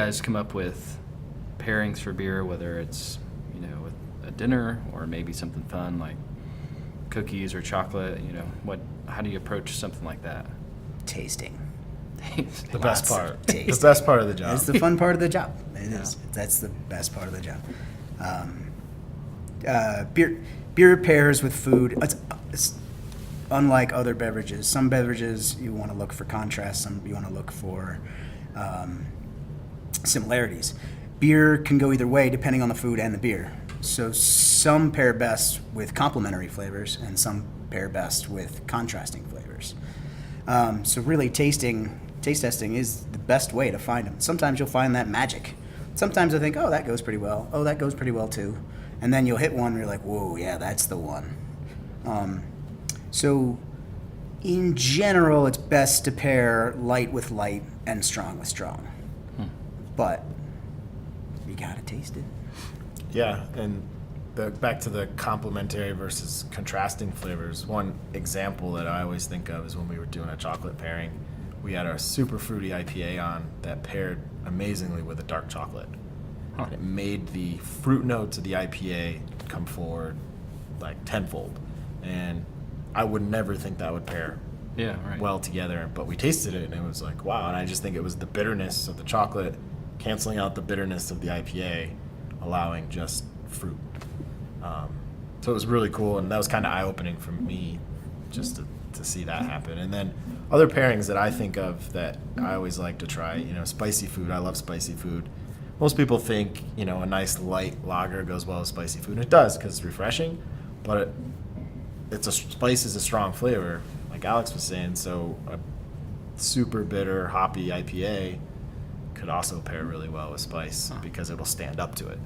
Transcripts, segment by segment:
guys come up with pairings for beer, whether it's, with a dinner or maybe something fun like cookies or chocolate, how do you approach something like that? Tasting. The best part. Tasting. The best part of the job. It's the fun part of the job. It Yeah. is. That's the best part of the job. Beer pairs with food. It's unlike other beverages. Some beverages you want to look for contrast. Some you want to look for similarities. Beer can go either way depending on the food and the beer. So some pair best with complementary flavors, and some pair best with contrasting flavors. So really, taste testing is the best way to find them. Sometimes you'll find that magic. Sometimes I think, oh, that goes pretty well. Oh, that goes pretty well too. And then you'll hit one where you're like, whoa, yeah, that's the one. So in general, it's best to pair light with light and strong with strong. But you gotta taste it. Yeah, and back to the complementary versus contrasting flavors. One example that I always think of is when we were doing a chocolate pairing. We had our super fruity IPA on that paired amazingly with a dark chocolate. And it made the fruit notes of the IPA come forward like tenfold. And I would never think that would pair well together, but we tasted it and it was like, wow. And I just think it was the bitterness of the chocolate canceling out the bitterness of the IPA, allowing just fruit. So it was really cool, and that was kind of eye-opening for me just to see that happen. And then other pairings that I think of that I always like to try, spicy food. I love spicy food. Most people think, a nice light lager goes well with spicy food, and it does because it's refreshing, but spice is a strong flavor, like Alex was saying, so a super bitter, hoppy IPA could also pair really well with spice because it'll stand up to it.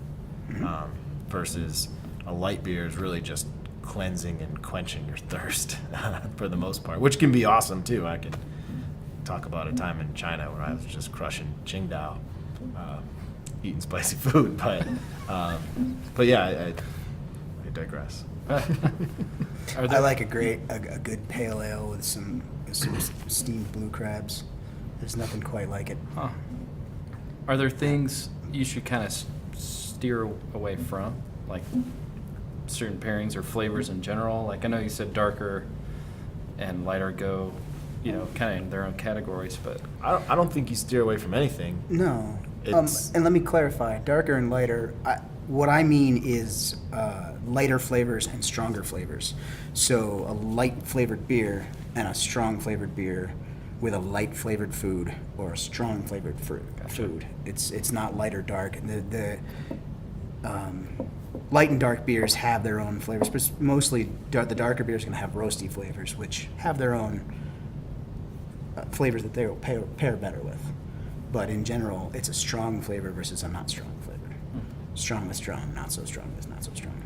Versus a light beer is really just cleansing and quenching your thirst for the most part, which can be awesome too. I can talk about a time in China where I was just crushing Qingdao, eating spicy food, but yeah, I digress. I like a good pale ale with some steamed blue crabs. There's nothing quite like it. Huh. Are there things you should kind of steer away from, like certain pairings or flavors in general? Like I know you said darker and lighter go, kind of in their own categories, but I don't think you steer away from anything. No. And let me clarify, darker and lighter, what I mean is lighter flavors and stronger flavors. So a light flavored beer and a strong flavored beer with a light flavored food or a strong flavored food. It's not light or dark. The light and dark beers have their own flavors, but mostly the darker beers are going to have roasty flavors, which have their own flavors that they will pair better with. But in general, it's a strong flavor versus a not strong flavor. Strong with strong, not so strong with not so strong.